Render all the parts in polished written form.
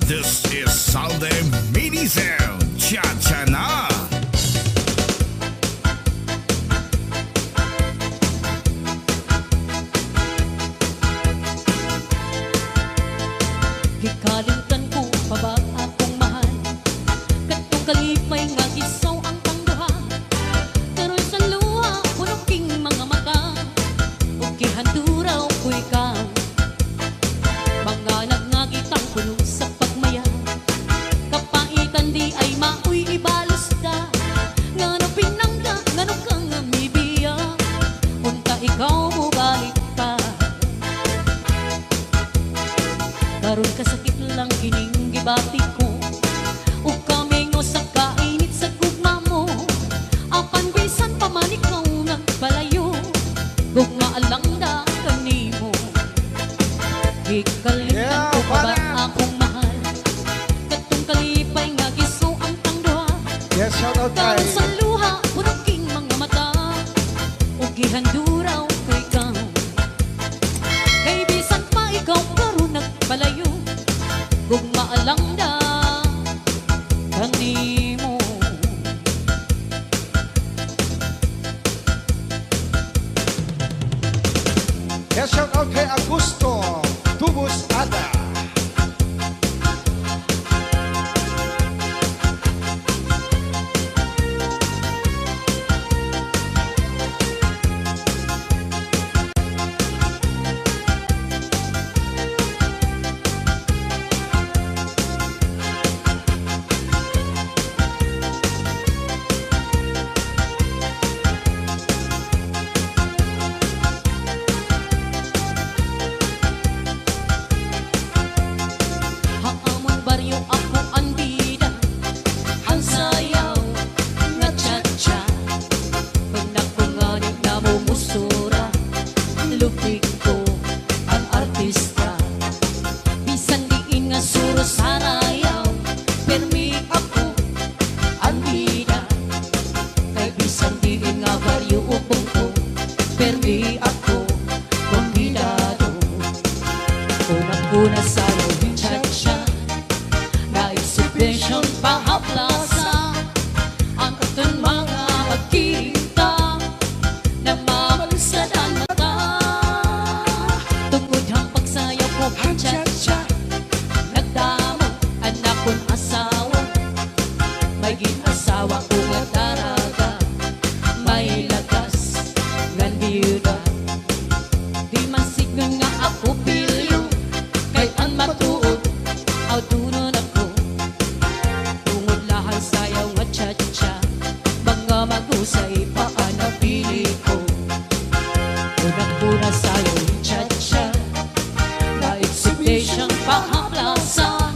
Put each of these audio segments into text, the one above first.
This is Salde Minizel Cha-Cha Na. Gikalimtan ko pa ba akong mahal? Katong kalipay nga gisaw ang pangduha. Karoon sa luha, punong king mga mata. Ug gihanduraw ko'y ka. Mga nagnagitang puno sa pagmaya. Kapaitan di ay maoy ibalos ka. Ngano pinangga, ngano kang amibiya. Punta ikaw mo balik pa. Karon kasakit lang kining gibati ko. Ug kamingo sa kainit sa gugma mo. Apan bisan pa man ikaw nagpalayo. Gugma alang da kanimo. Gikalimtan ko pa ba akong mahal? Katong kalipay nga giso ang tangduha. Yes, shout out kay Karon sa luha, punong king mga mata. Ug gihanduraw ko ikaw. Kay bisan pa ikaw karon nagpalayo. Gugma alang da kanimo. Yes, shout out kay Augusto Tubos Ada. Haamon baryo ako ang bida. Ang sayaw nga cha-cha. Pag nakunganig na mo musura. Lupig ko ang artista. Bisan diin nga suro sa rayaw. Permi ako ang bida. Kay bisan diin nga baryo upong ko. Permi ako kombinado. Kuna-kuna sa'yo cha-cha. Na-exhibition pa ang plaza. Ang katong mga magkita. Namamalusad ang mata. Tungkod ang pagsayaw ko ang cha-cha. Nagdamo anak kong asawa. May ginasawa ko nga daraga. May lagas nga biyuda. Di man signal nga ako pilyo. Kay ang matuod, autunon ako. Tungod lahang sayaw nga cha-cha. Mga magusay pa ang napili ko. Unang-una sayaw yung cha-cha. Na-exhibition pa ang plaza.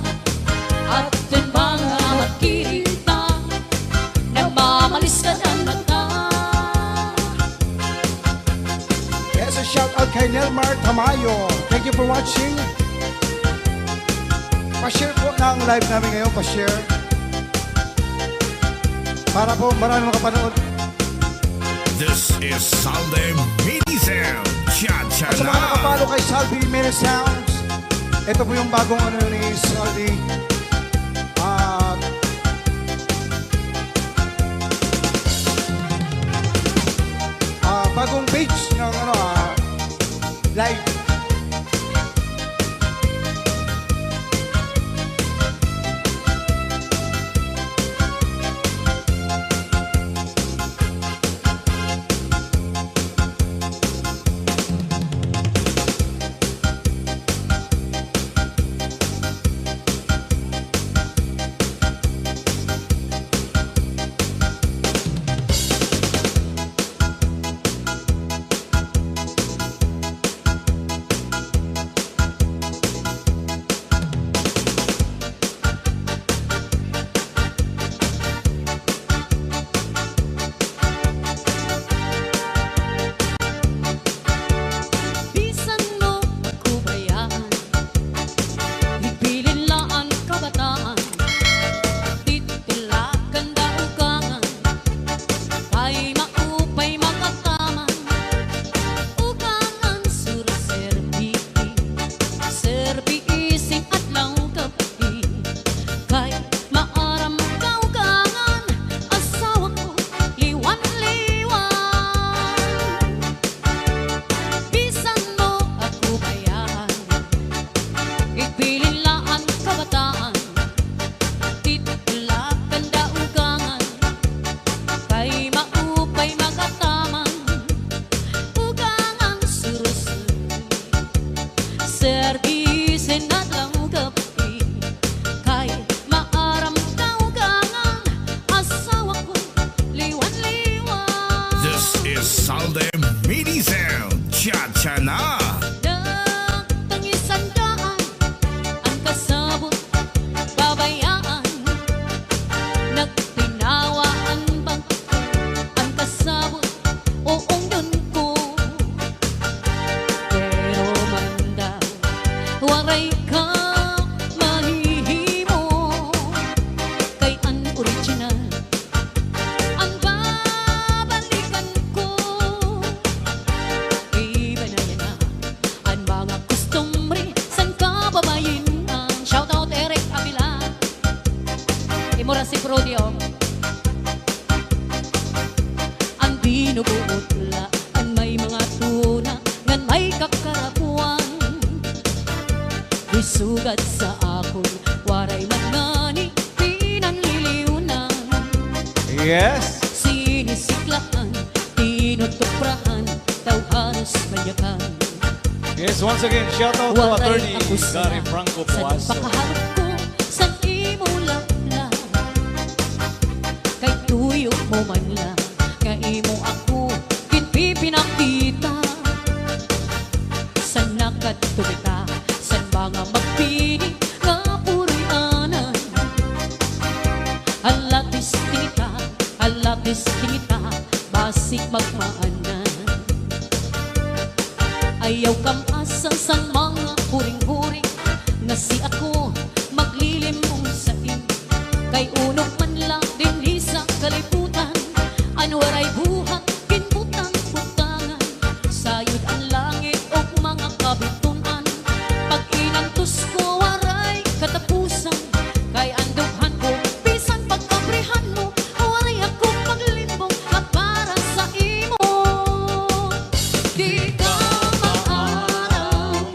At din mga magkita. Namamalis ka ng mata. Yes, a shout out kay Nelmar Tamayo. Thank you for watching. Pa-share po ng live namin ngayon, pa-share. Para po marami makapanood. This is Salde Minizel Cha-Cha At sa mga Na. nakapalo kay Salvi Mini Sounds, ito po yung bagong ano ni Salvi. Bagong page ng live. sinadlaw gabi kay maaram daw gangang asawa ko liwan-liwan. This is Salde Mini Sound. Cha-cha na. Nagtangisan daan ang kasabot babayaan. Nagtinawaan bang ang kasabot oong yun ko. Pero man daw waray ka mahihimo kay ang original ang babalikan ko. Iba na yan na ang mga kustumbre san ka babayin ang shoutout Eric Avila Imura si Prodio ang binubuutla ang may mga tuna ngan may kakarapuan isugat sa akon waray man ngani pinanliliunan. Yes. Sinisiklaan, tinutuprahan, tawhanos manyakan. Yes, once again, shout out to Waray Attorney ako sa Gary Franco sa Puaso. pakaharap ko sa imo lapla. Kay tuyo mo man lang, nga imo ako pinpipinakita. Sa nakatubita, sa mga magpini, nga puro'y anan. Alatis tinita, basik magmaanan. Ayaw kam asa sa mga huring-huring nga si ako maglilim mong saing. Kay unong man lang din sa kalibutan anwaray buhat kinbutang-butangan. Sayod ang langit o mga kabitunan pag inantos ko waray katapusan. Kay andughan ko bisan pagkabrihan mo waray akong maglimbong at para sa imo. Di ka maaram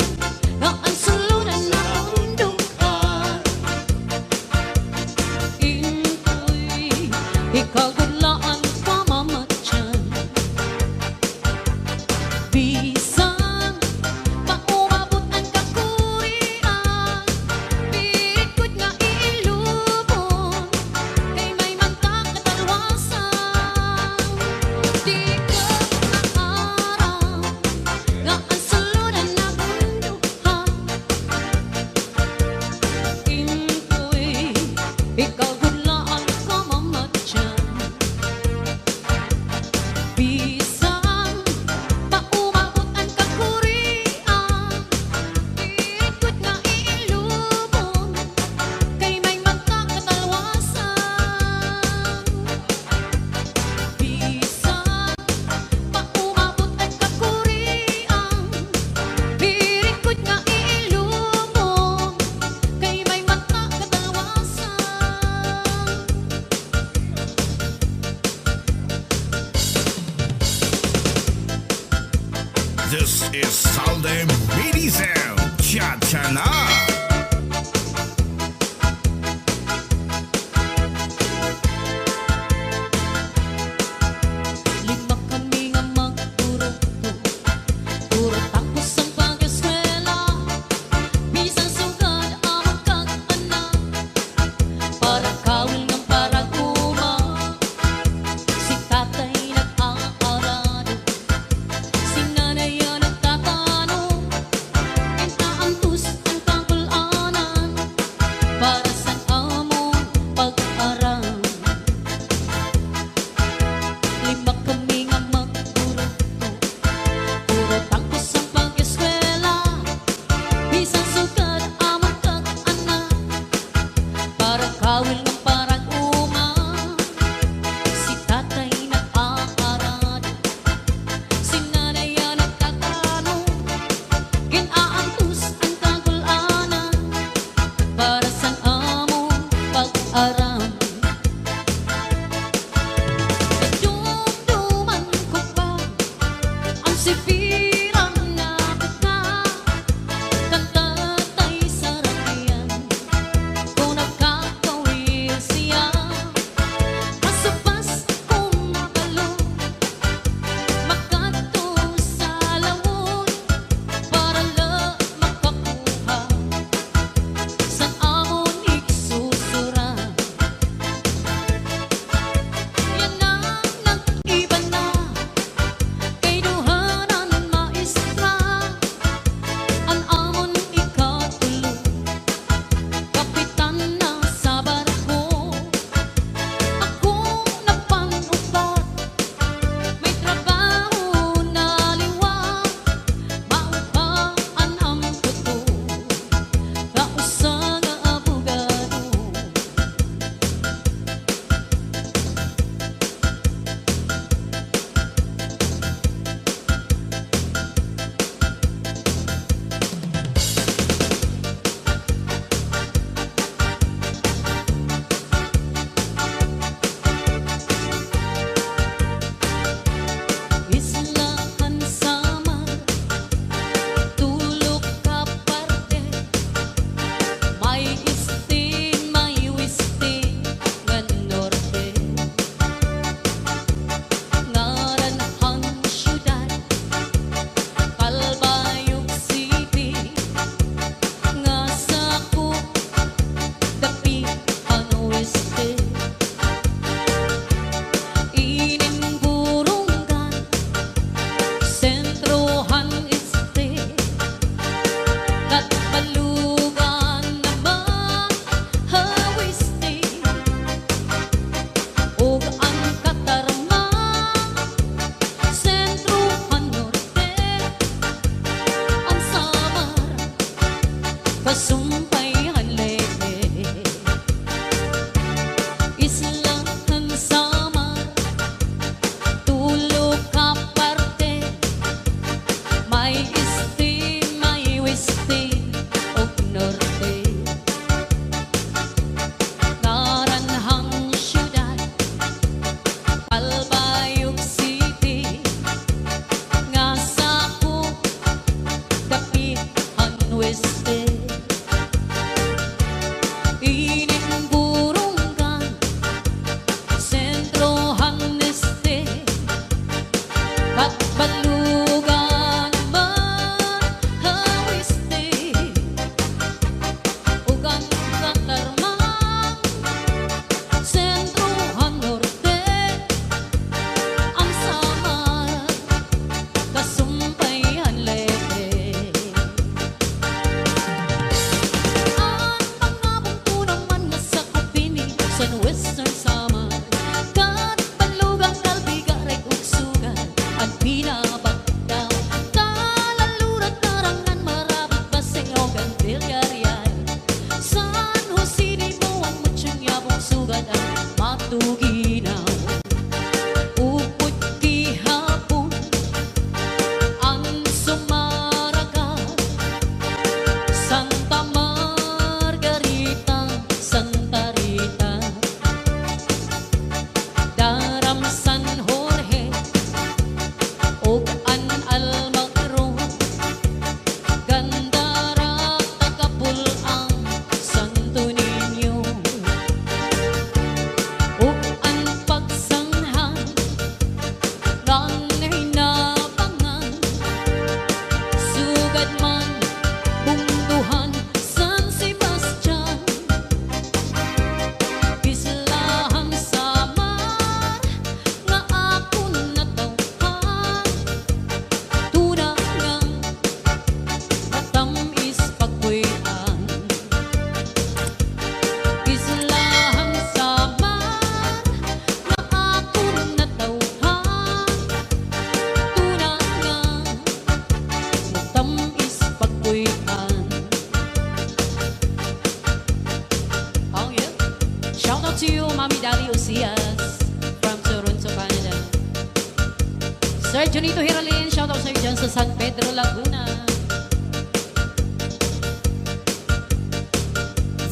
kasumpay hanlete islahan sama tulog ka parte may isti may westi og norte naranhang syudad Palbayog City nga sakop dapihan weste ining burunggan sentrohan este Katbalugan mahawiste ugang katarmang sentrohan norte ang sama kasumpay hanlete ang mga bungko naman nga sa kupini sa Western Samar Katbalugan kalbigaray ug sugat ang pinabagdaw talalurat narangan marabit basing o gantilyarian San Jose di mo ang mutsong yabong sugat ang matuginaw upod gihapon ang sumaraga Santa Margarita Santa Rita Daram San Jorge ug an Almagro Gandara Tagapulang Santo Niño ug ang pagsanghan ranay nabangan sugad man bungduhan San Sebastian islahan samar nga akon natawhan tunang nga matamis pagkuyan islahan samar nga akon natawhan tunang nga matamis pagkuyan Oh yeah. Shout out to you, Mami Daddy Osias from Toronto, Canada. Sir Junito Hiralin, shout out sa iyo dyan sa San Pedro, Laguna.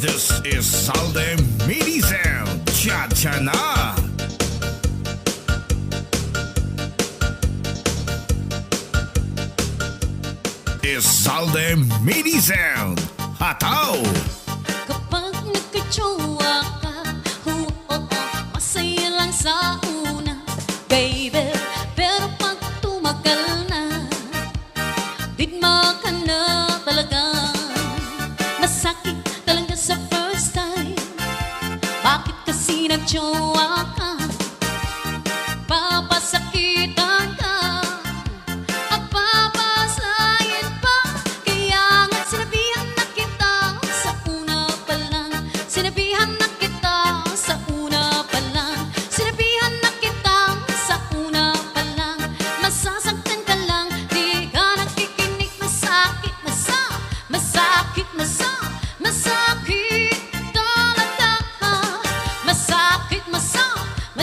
This is Salde Minizel Cha-Cha Na. Is Salde Minizel Hataw. Kapag nagkatsawa ka, masaya lang sa una, baby. Pero pag tumagal na, digma ka na talaga. Masakit talaga sa first time. Bakit kasi nagtsawa ka? Papasakitan ka at papasayin pa. Kaya nga sinabihan na kita sa una pa lang. Sinabihan na kita sa una pa lang. Sinabihan na kita sa una pa lang. Masasaktan ka lang, di ka nakikinig. Masakit, masakit talaga.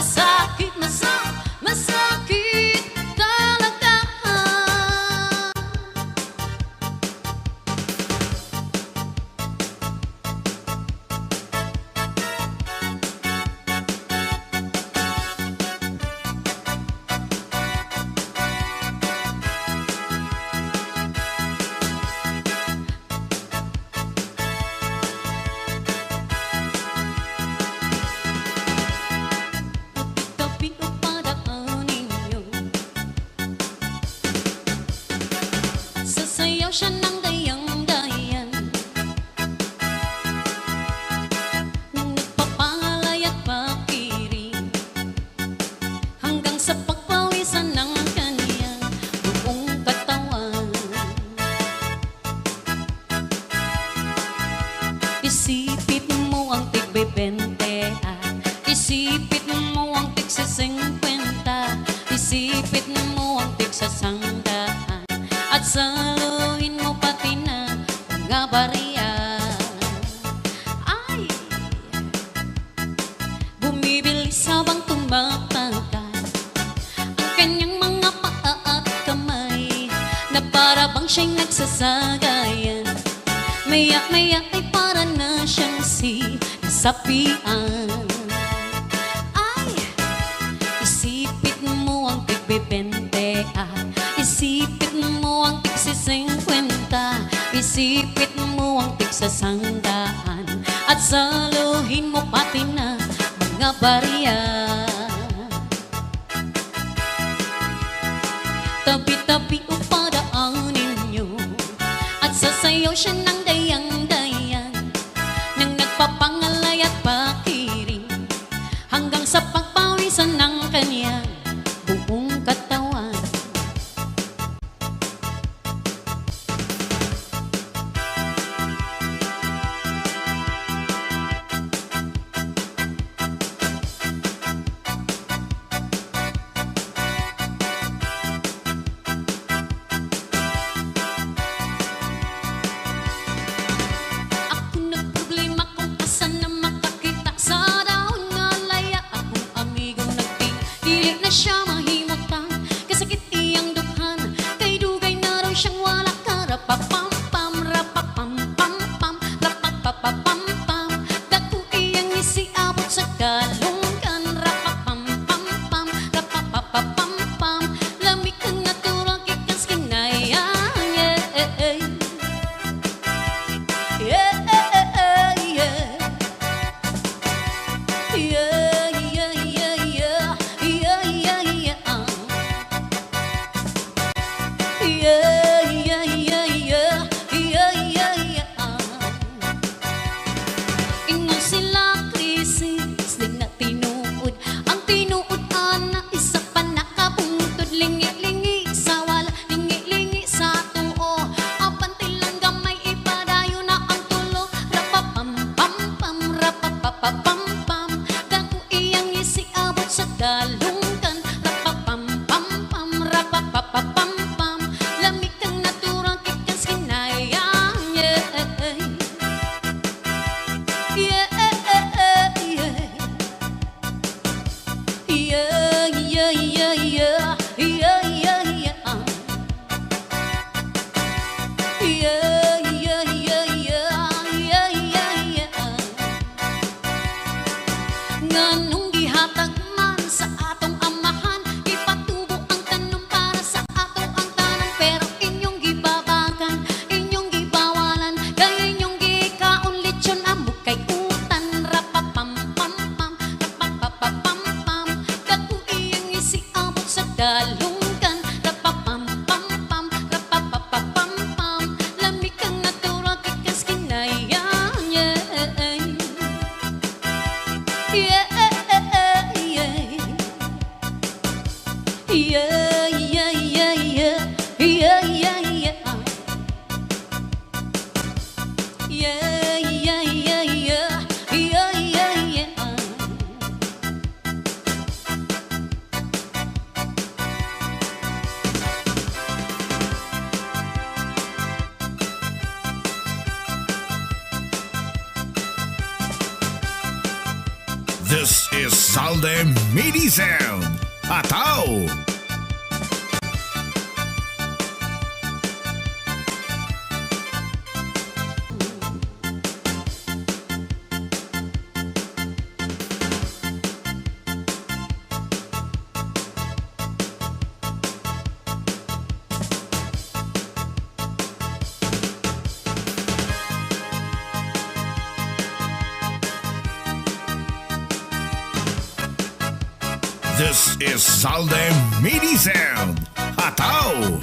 Masakit, masakit talaga. Tabi o padaan ninyo, sasayaw siya ng dayang-dayan. Nagpapalay at pakiring hanggang sa pagpawisan ng kanyang buong katawan. Isipit mo ang tigbebente isipit mo ang tig-50, isipit mo ang tig-100, at saluhin mo pati na mga bariya. kasagayan. Maya-maya ay para na siyang nasapian. Ay, isipit mo ang tig-20 at isipit mo ang tig-50. Isipit mo ang tig-100 at saluhin mo pati na mga barya. Tabi-tabi o padaanin nyo at sasayaw siya ng dayang-dayan, nang nagpapangalay at pakiring hanggang sa pagpawisan ng kanyang buong katawan. Siya mahimutan, kasakit iyang dukhan, kay dugay na raw siyang wala ka. Rapapam-pam, rapapam-pam-pam, rapapapapam-pam, dako iyang isiabot sa kalungkan. Rapapam-pam-pam, rapapapapam-pam, lamig kang naturang ikas kinayang. Ingon sila krisis, di na tinuod. Ang tinuod ana, isa pa nakabungtod. Lingi-lingi sa wala, lingi-lingi sa tuo. Apan tilang gamay, ipadayo na ang tulo. Rapapam-pam-pam, rapapapapam-pam, dako iyang isiabot sa dalungkan. Rapapam-pam-pam, rapapapapam-pam, lamig kang naturang ikas kinayang. Nganong gihatag man sa atong amahan, ipatubo ang tanom para sa ato ang tanan. Pero inyong gibabagan, inyong gibawalan, kaya inyong gikaon lechon amo kay utan. Rapapam-pam-pam, rapapapapam-pam, dako iyang isiabot sa dalungkan. Rapapam-pam-pam, rapapapapam-pam, lamig kang naturang ikas kinayang. This is Salde Mini Sound. Ataw! This is Salde Mini Sound. Ataw!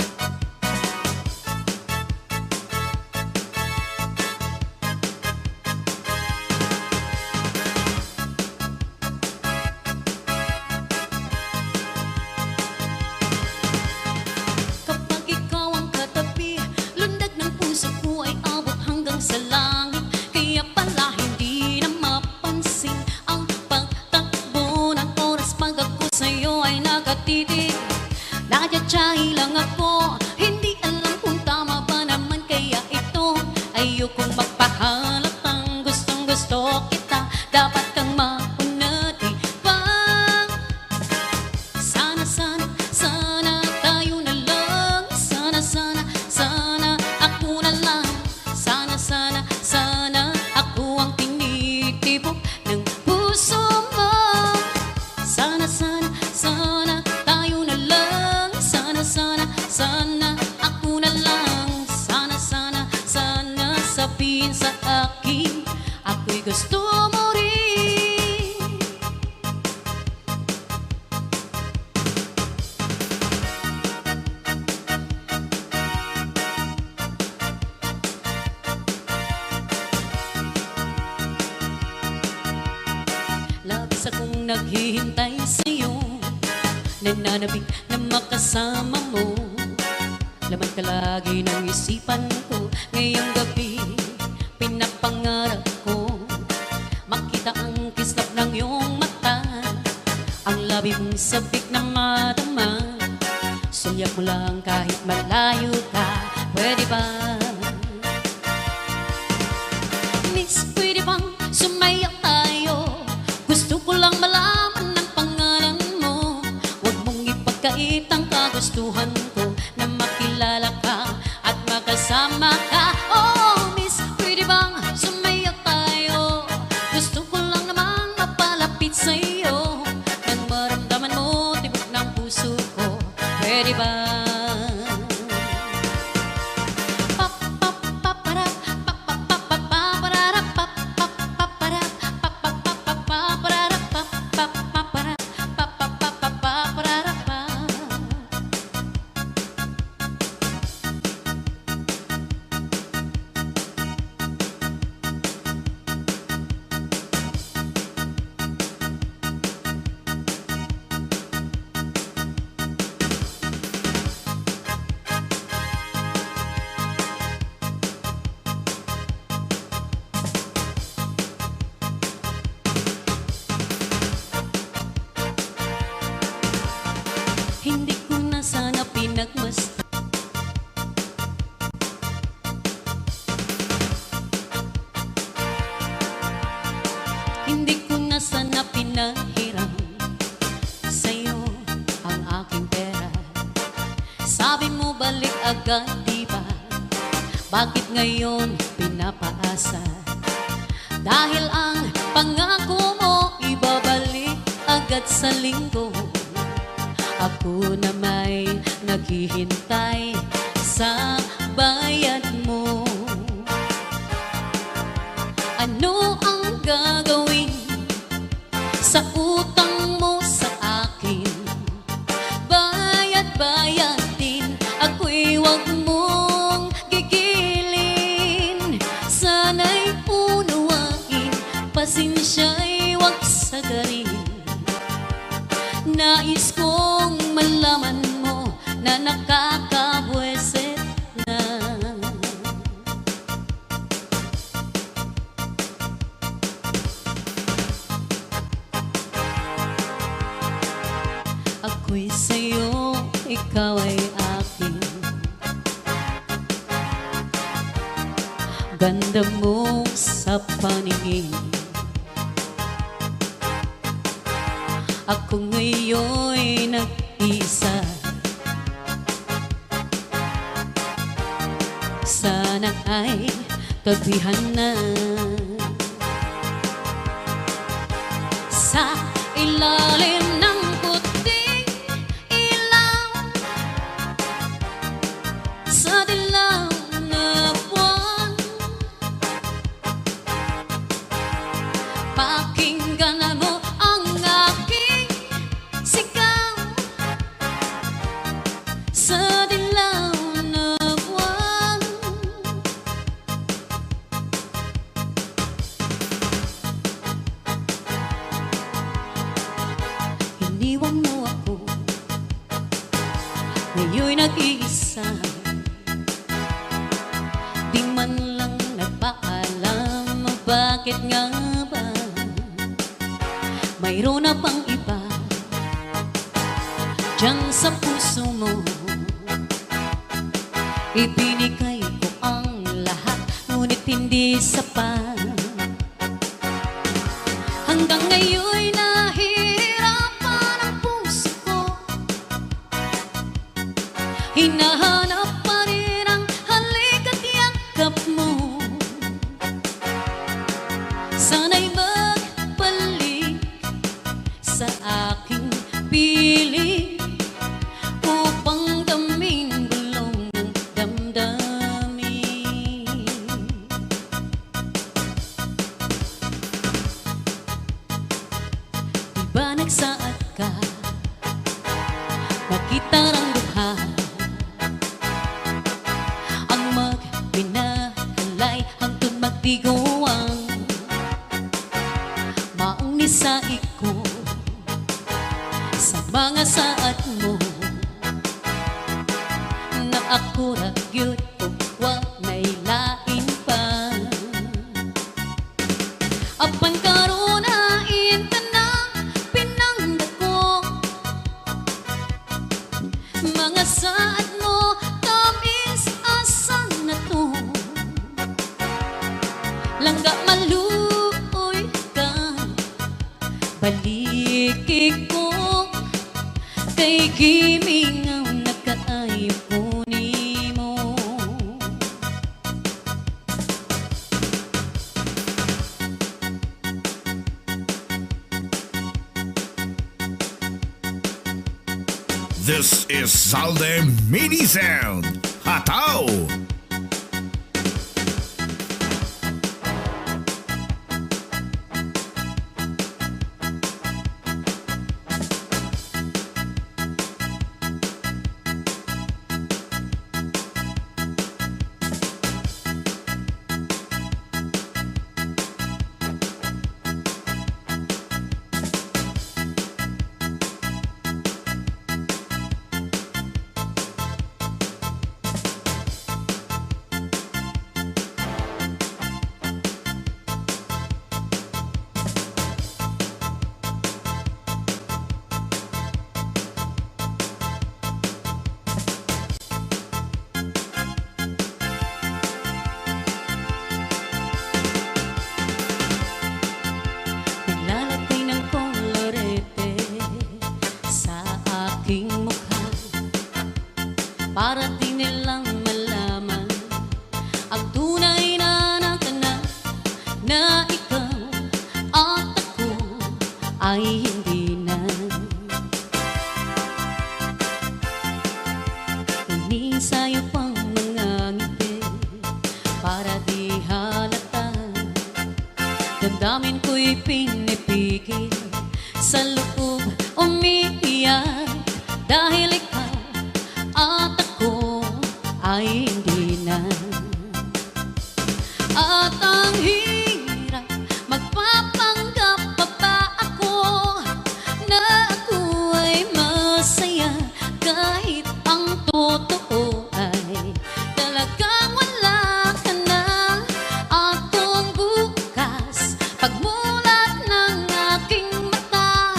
Kapag ikaw ang katabi, lundag ng puso ko ay abot hanggang sa langit. Kaya pala hindi na mapansin ang pagtakbo ng oras pag ako sa'yo ay nakatitig. Nadyatsyahi lang ako, hindi alam kung tama ba naman kaya ito. Ayokong magpahalatang gustong gusto kita, dapat kang maunati pa. Sana, sana, sana tayo na lang. Sana, sana, sana ako sabihin sa akin, ako'y gusto mo rin. Labis akong naghihintay sa'yo, nananabik na makasama mo. Laman ka lagi ng isipan ko. Ngayong gabi, pinapangarap ko makita ang kislap ng iyong mata, ang labi mong sabik na madama. Sulyap mo lang kahit malayo ka, pwede ba? Miss, pwede bang sumayaw tayo? Gusto ko lang malaman ang pangalan mo. Huwag mong ipagkait ang kagustuhan ko na makilala ka at makasama ka. Oh, miss, pwede bang sumayaw tayo? Gusto ko lang naman mapalapit sa'yo, nang maramdaman mo tibok ng puso ko. Pwede ba? Hindi ko na sana pinagmasdan, hindi ko na sana pinahiram sa'yo ang aking pera. Sabi mo balik agad, diba? Bakit ngayon pinapaasa? Dahil ang pangako mo ibabalik agad sa linggo. Ako na may naghihintay sa bayad mo. Ano ang gagawin sa utang mo sa akin? Bayad-bayad din, ako'y huwag mong gigilin. Sana'y unawain, pasensya'y huwag sagarin. Nais kong malaman mo na nakakabwisit na. Ako'y sa'yo, ikaw ay akin. Ganda mo sa paningin. Ako ngayon'y nag-isa. Sana ay tabihan na sa ilalim ng puting ilaw, sa dilaw na buwan. Pakinggan mo ang aking sigaw sa dilaw na buwan. Iniwan mo ako, ngayon'y nag-iisa. Di man lang nagpaalam, bakit nga ba? Mayroon na bang iba diyan sa puso mo? Ibinigay ko ang lahat, ngunit hindi sapat. Hanggang ngayon'y nahihirapan ang puso ko. Hinahanap pa rin ang halik at yakap mo. Sana'y magbalik sa aking piling upang damin bulong ng damdamin. July hangtod magtiguang maong ni sa iko sa mga saat mo na ako ragyot o wanay lain pa. Apan karon hain ka na pinangdako mga saat mo tamis asan na to. Langga maluoy ka baliki ko kay gimingaw nakaayo ko nimo. This is Salde Mini Sound. Hataw! Naglalagay ng kolorete sa aking mukha para di nilang malaman ang tunay na nakanak na ikaw at ako ay hindi na. Inisayo pang mga ngiti para di halata. Damdamin ko'y pinipigil sa loob umiiyak dahil ikaw at ako ay hindi na. At ang hirap magpapanggap pa ba ako na ako ay masaya kahit ang totoo ay talagang wala ka na. At kung bukas pagmulat ng aking mata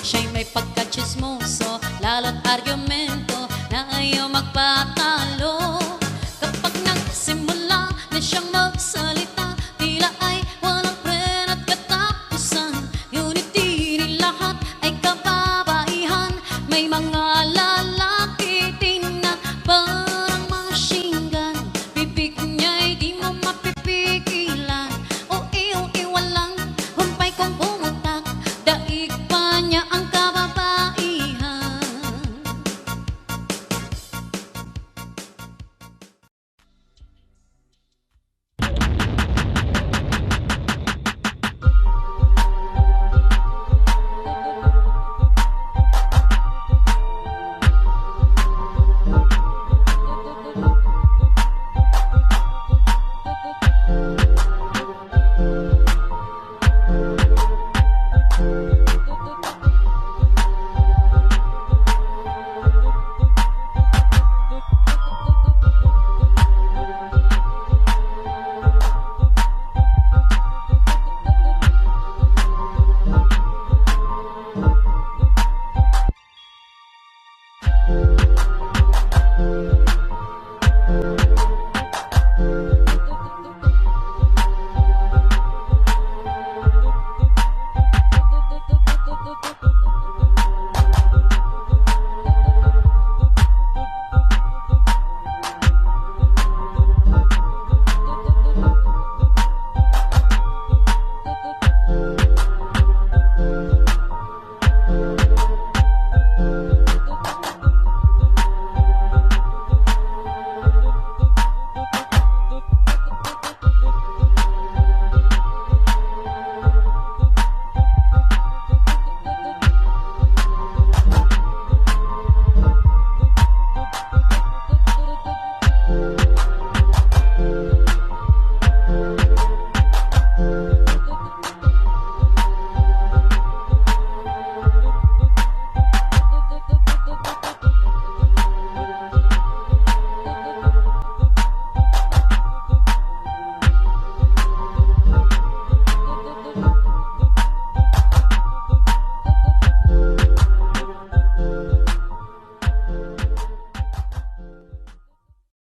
Siya'y may pagkachismoso,